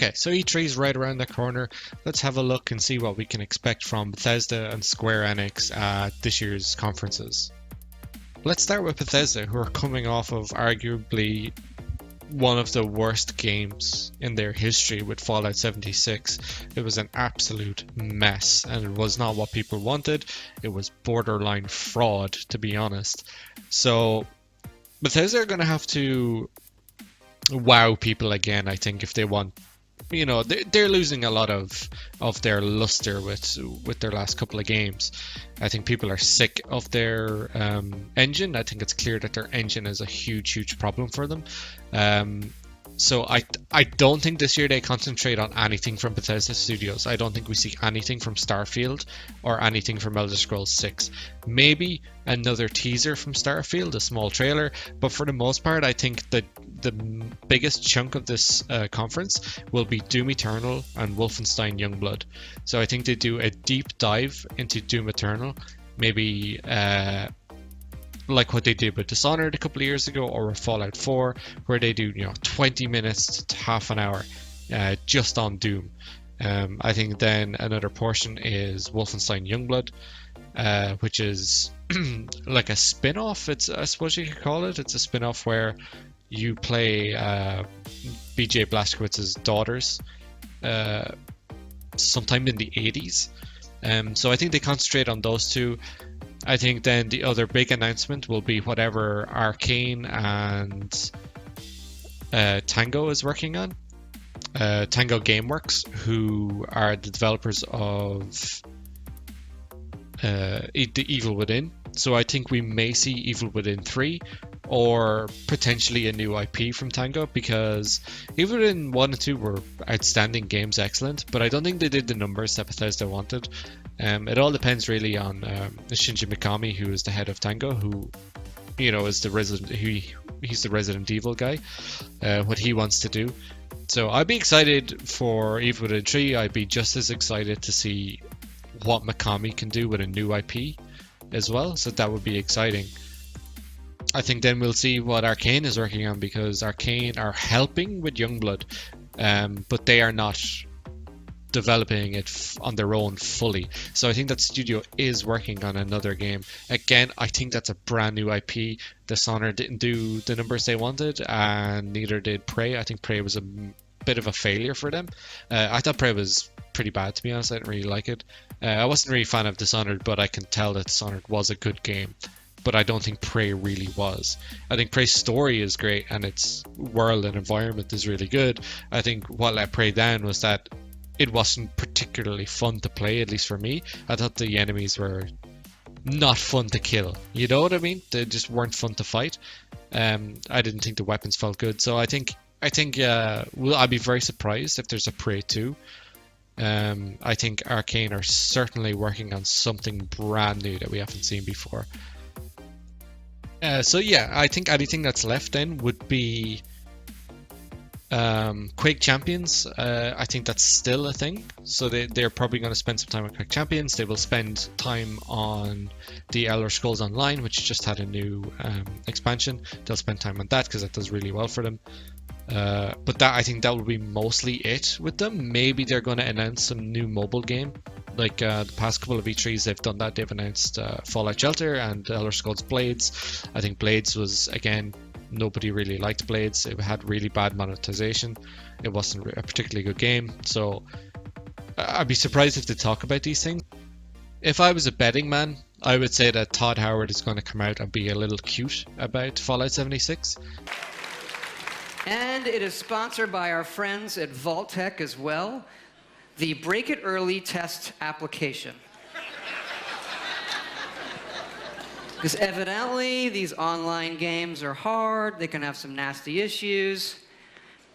Okay, so E3 is right around the corner. Let's have a look and see what we can expect from Bethesda and Square Enix at this year's conferences. Let's start with Bethesda, who are coming off of arguably one of the worst games in their history with Fallout 76. It was an absolute mess, and it was not what people wanted. It was borderline fraud, to be honest. So Bethesda are going to have to wow people again, I think, if they want. They're losing a lot of their luster with their last couple of games. I think people are sick of their engine. I think it's clear that their engine is a huge problem for them. So I don't think this year they concentrate on anything from Bethesda Studios. I don't think we see anything from Starfield or anything from Elder Scrolls 6. Maybe another teaser from Starfield, a small trailer, but for the most part I think that the biggest chunk of this conference will be Doom Eternal and Wolfenstein Youngblood. So I think they do a deep dive into Doom Eternal, maybe like what they did with Dishonored a couple of years ago, or with Fallout 4, where they do 20 minutes to half an hour just on Doom. I think then another portion is Wolfenstein Youngblood, which is like a spin-off. I suppose you could call it. It's a spin-off where you play BJ Blazkowicz's daughters sometime in the 80s. So I think they concentrate on those two. I think then the other big announcement will be whatever Arcane and Tango is working on. Tango Gameworks, who are the developers of the Evil Within. So I think we may see Evil Within 3 or potentially a new IP from Tango, because Evil Within 1 and 2 were outstanding games, excellent, but I don't think they did the numbers that Bethesda wanted. It all depends really on Shinji Mikami, who is the head of Tango, who is the resident. He's the Resident Evil guy. What he wants to do. So I'd be excited for Evil Within 3. I'd be just as excited to see what Mikami can do with a new IP as well. So that would be exciting. I think then we'll see what Arcane is working on, because Arcane are helping with Youngblood, but they are not developing it on their own fully. So I think that studio is working on another game. Again, I think that's a brand new IP. Dishonored didn't do the numbers they wanted, and neither did Prey. I think Prey was a bit of a failure for them. I thought Prey was pretty bad, to be honest. I didn't really like it. I wasn't really a fan of Dishonored, but I can tell that Dishonored was a good game. But I don't think Prey really was. I think Prey's story is great, and its world and environment is really good. I think what let Prey down was that it wasn't particularly fun to play, at least for me. I thought the enemies were not fun to kill. You know what I mean? They just weren't fun to fight. I didn't think the weapons felt good. So I think I'd be very surprised if there's a Prey 2. I think Arcane are certainly working on something brand new that we haven't seen before. So yeah, I think anything that's left then would be Quake Champions. I think that's still a thing. So they're probably going to spend some time on Quake Champions. They will spend time on the Elder Scrolls Online, which just had a new expansion. They'll spend time on that because that does really well for them. But I think that will be mostly it with them. Maybe they're going to announce some new mobile game. Like the past couple of E3s, they've done that. They've announced Fallout Shelter and Elder Scrolls Blades. I think Blades was, again, nobody really liked Blades. It had really bad monetization. It wasn't a particularly good game. So I'd be surprised if they talk about these things. If I was a betting man, I would say that Todd Howard is going to come out and be a little cute about Fallout 76. And it is sponsored by our friends at Vault-Tec as well. The Break It Early test application. Because evidently these online games are hard, they can have some nasty issues.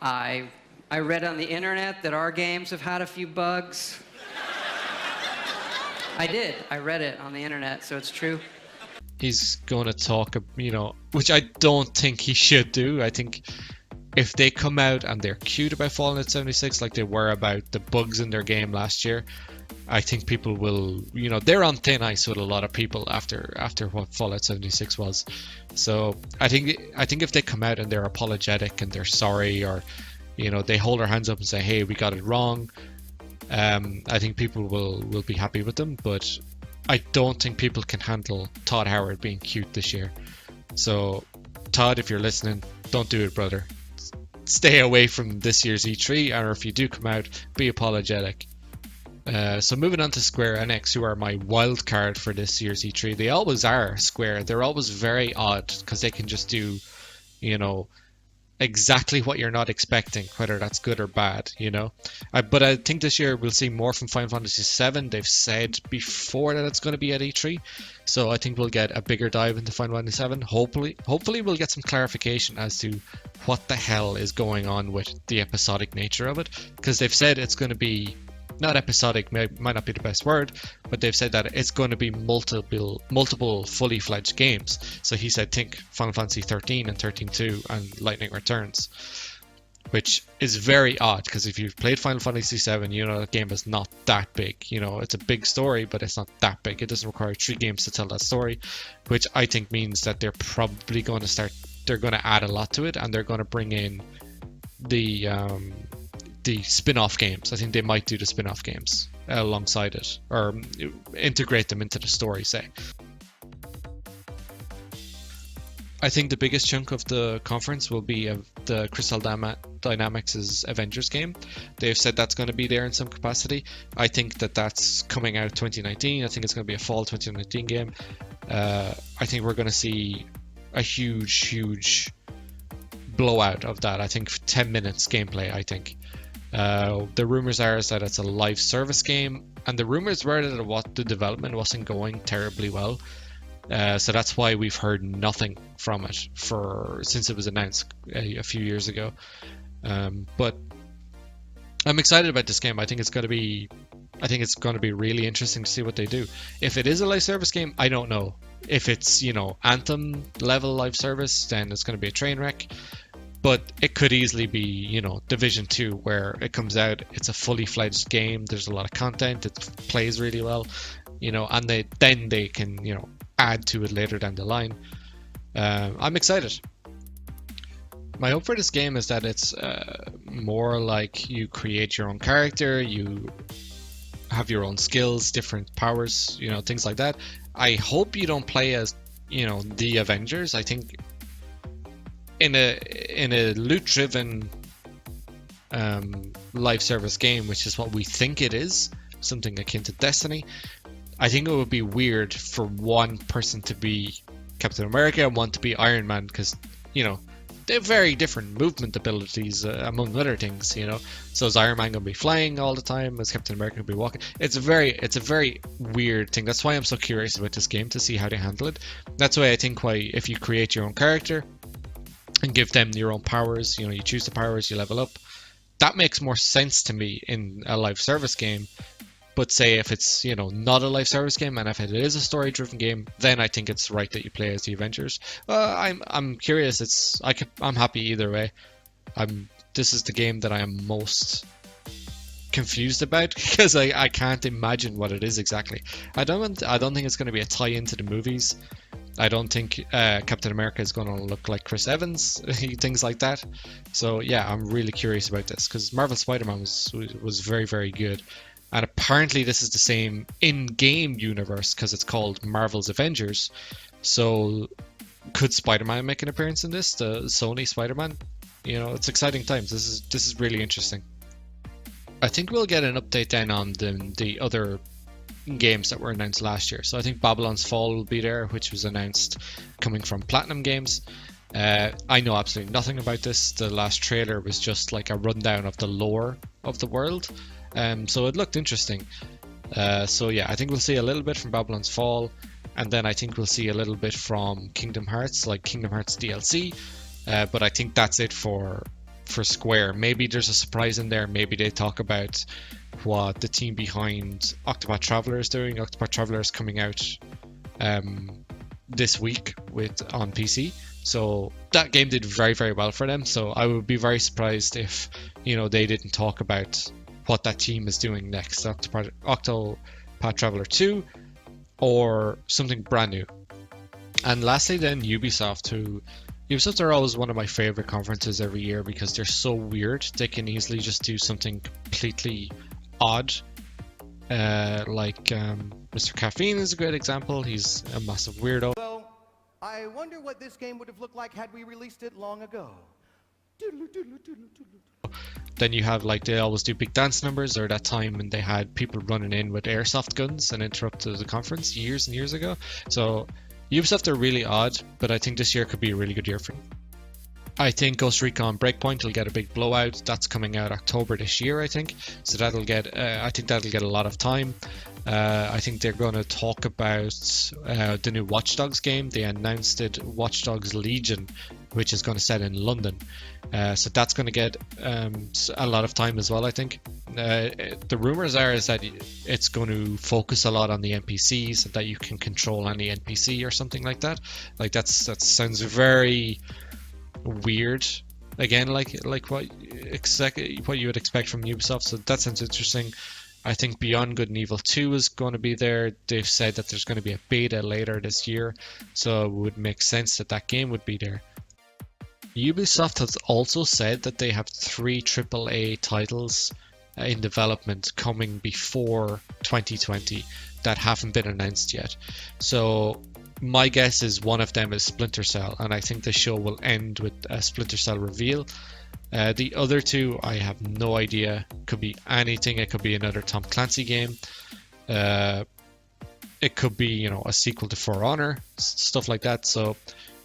I read on the internet that our games have had a few bugs. I read it on the internet, so it's true. He's going to talk, which I don't think he should do. I think if they come out and they're cute about Fallout 76 like they were about the bugs in their game last year, I think people will, they're on thin ice with a lot of people after what Fallout 76 was. So I think if they come out and they're apologetic and they're sorry, or they hold their hands up and say, hey, we got it wrong. I think people will be happy with them, but I don't think people can handle Todd Howard being cute this year. So, Todd, if you're listening, don't do it, brother. Stay away from this year's E3, or if you do come out, be apologetic. So moving on to Square Enix, who are my wild card for this year's E3. They always are, Square. They're always very odd because they can just do, exactly what you're not expecting, whether that's good or bad, But I think this year we'll see more from Final Fantasy VII. They've said before that it's going to be at E3, so I think we'll get a bigger dive into Final Fantasy VII. Hopefully we'll get some clarification as to what the hell is going on with the episodic nature of it, because they've said it's going to be not episodic, might not be the best word, but they've said that it's going to be multiple fully fledged games. So he said, think Final Fantasy 13 and 13-2 and Lightning Returns, which is very odd because if you've played Final Fantasy 7, that game is not that big. It's a big story, but it's not that big. It doesn't require 3 games to tell that story, which I think means that they're probably going to add a lot to it, and they're going to bring in the spin-off games. I think they might do the spin-off games alongside it, or integrate them into the story, say. I think the biggest chunk of the conference will be the Crystal Dynamics' Avengers game. They've said that's going to be there in some capacity. I think that's coming out 2019. I think it's going to be a fall 2019 game. I think we're going to see a huge blowout of that. I think 10 minutes gameplay, I think. The rumors are that it's a live service game, and the rumors were that the development wasn't going terribly well. So that's why we've heard nothing from it since it was announced a few years ago. But I'm excited about this game. I think it's going to be really interesting to see what they do. If it is a live service game, I don't know. If it's Anthem level live service, then it's going to be a train wreck. But it could easily be, Division 2, where it comes out, it's a fully fledged game, there's a lot of content, it plays really well, and they can, add to it later down the line. I'm excited. My hope for this game is that it's more like you create your own character, you have your own skills, different powers, things like that. I hope you don't play as, the Avengers. I think in a loot-driven live service game, which is what we think it is, something akin to Destiny, I think it would be weird for one person to be Captain America and one to be Iron Man, because they have very different movement abilities, among other things. So is Iron Man going to be flying all the time? Is Captain America going to be walking? It's a very weird thing. That's why I'm so curious about this game, to see how they handle it. That's why I think if you create your own character and give them your own powers, you choose the powers, you level up, that makes more sense to me in a live service game. But say if it's not a live service game, and if it is a story driven game, then I think it's right that you play as the Avengers. I'm curious. I'm happy either way. This is the game that I am most confused about, because I can't imagine what it is exactly. I don't think it's going to be a tie-in to the movies. I don't think Captain America is going to look like Chris Evans, things like that. So yeah, I'm really curious about this, because Marvel Spider-Man was very, very good. And apparently this is the same in-game universe, because it's called Marvel's Avengers. So could Spider-Man make an appearance in this? The Sony Spider-Man? It's exciting times. This is really interesting. I think we'll get an update then on the other games that were announced last year. So I think Babylon's Fall will be there, which was announced coming from Platinum Games. I know absolutely nothing about this. The last trailer was just like a rundown of the lore of the world. So it looked interesting. So yeah, I think we'll see a little bit from Babylon's Fall, and then I think we'll see a little bit from Kingdom Hearts, like Kingdom Hearts DLC. But I think that's it for Square. Maybe there's a surprise in there. Maybe they talk about what the team behind Octopath Traveler is doing. Octopath Traveler is coming out this week on PC. So that game did very, very well for them. So I would be very surprised if they didn't talk about what that team is doing next, Octopath Traveler 2 or something brand new. And lastly then, Ubisoft, who Ubisoft are always one of my favorite conferences every year because they're so weird. They can easily just do something completely odd. Mr. Caffeine is a great example. He's a massive weirdo. So, I wonder what this game would have looked like had we released it long ago. Then you have they always do big dance numbers, or that time when they had people running in with airsoft guns and interrupted the conference years and years ago. So Ubisoft are really odd, but I think this year could be a really good year for them. I think Ghost Recon Breakpoint will get a big blowout. That's coming out October this year, I think. So that'll get, I think that'll get a lot of time. I think they're going to talk about the new Watch Dogs game. They announced it, Watch Dogs Legion, which is going to set in London. So that's going to get a lot of time as well, I think. The rumors is that it's going to focus a lot on the NPCs, that you can control any NPC or something like that. That sounds very weird. Again, like what you would expect from Ubisoft. So that sounds interesting. I think Beyond Good and Evil 2 is going to be there. They've said that there's going to be a beta later this year, so it would make sense that that game would be there. Ubisoft has also said that they have 3 AAA titles in development coming before 2020 that haven't been announced yet. So my guess is one of them is Splinter Cell, and I think the show will end with a Splinter Cell reveal. The other 2, I have no idea. Could be anything. It could be another Tom Clancy game. It could be, a sequel to For Honor, stuff like that. So,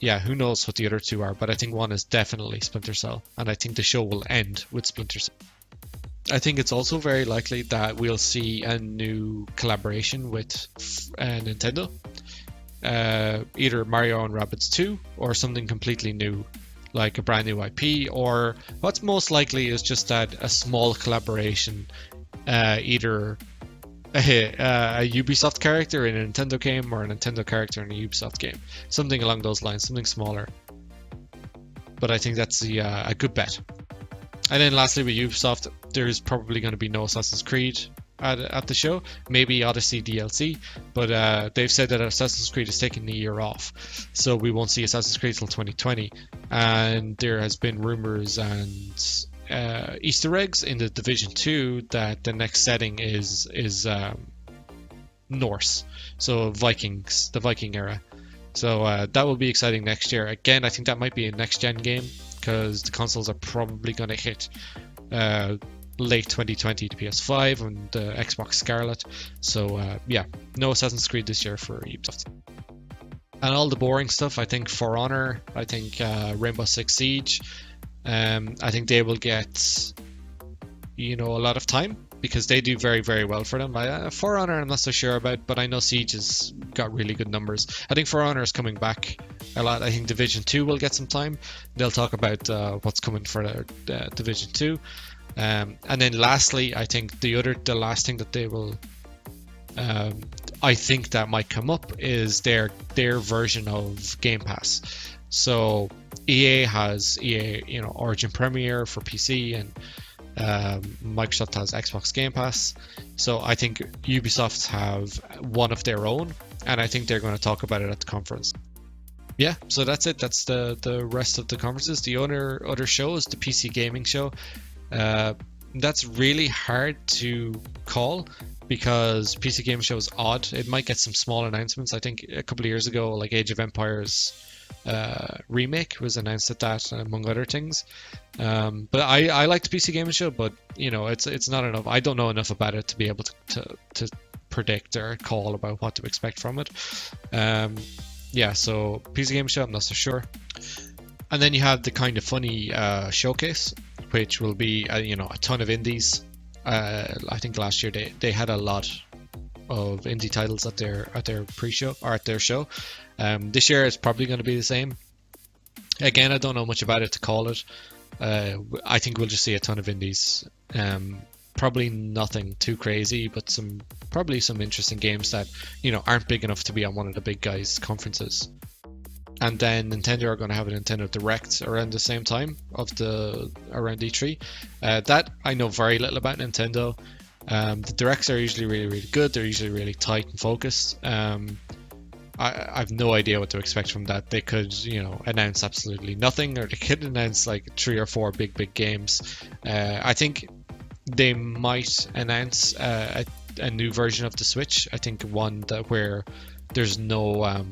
yeah, who knows what the other 2 are? But I think one is definitely Splinter Cell, and I think the show will end with Splinter Cell. I think it's also very likely that we'll see a new collaboration with Nintendo. Either Mario and Rabbids 2 or something completely new, like a brand new IP, or what's most likely is just that a small collaboration, either a Ubisoft character in a Nintendo game or a Nintendo character in a Ubisoft game, something along those lines, something smaller. But I think that's a good bet. And then lastly with Ubisoft, there's probably going to be no Assassin's Creed at the show, maybe Odyssey DLC, but they've said that Assassin's Creed is taking a year off, so we won't see Assassin's Creed till 2020. And there has been rumors and Easter eggs in the Division 2 that the next setting is Norse, so Vikings, the Viking era. So that will be exciting next year. Again, I think that might be a next gen game because the consoles are probably going to hit late 2020 to PS5 and Xbox Scarlet. So yeah, no Assassin's Creed this year for Ubisoft. And all the boring stuff, I think For Honor, I think Rainbow Six Siege, I think they will get a lot of time because they do very, very well for them. For Honor I'm not so sure about, but I know Siege has got really good numbers. I think For Honor is coming back a lot. I think Division 2 will get some time. They'll talk about what's coming for Division 2. And then lastly, I think the last thing that they will, I think that might come up is their version of Game Pass. So EA has Origin Premier for PC, and Microsoft has Xbox Game Pass. So I think Ubisoft have one of their own, and I think they're going to talk about it at the conference. Yeah, so that's it. That's the rest of the conferences. The other show is the PC gaming show. That's really hard to call because PC Game Show is odd. It might get some small announcements. I think a couple of years ago, like Age of Empires remake was announced at that, among other things. But I like the PC Game Show, but it's not enough. I don't know enough about it to be able to predict or call about what to expect from it. Yeah, so PC Game Show, I'm not so sure. And then you have the kind of funny showcase, which will be a ton of indies. I think last year they had a lot of indie titles at their pre-show or at their show. This year it's probably going to be the same. Again, I don't know much about it to call it. I think we'll just see a ton of indies. Probably nothing too crazy, but probably some interesting games that aren't big enough to be on one of the big guys' conferences. And then Nintendo are going to have a Nintendo Direct around the same time around E3. That I know very little about Nintendo. The Directs are usually really, really good. They're usually really tight and focused. I've no idea what to expect from that. They could, announce absolutely nothing, or they could announce like 3 or 4 big games. I think they might announce a new version of the Switch. I think one that where there's no,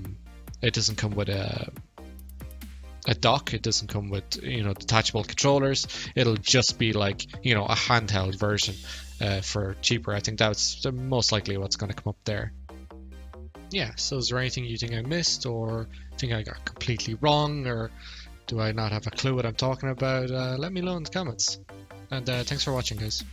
it doesn't come with a dock. It doesn't come with detachable controllers. It'll just be like a handheld version for cheaper. I think that's most likely what's going to come up there. Yeah, so is there anything you think I missed, or think I got completely wrong, or do I not have a clue what I'm talking about? Let me know in the comments. And thanks for watching, guys.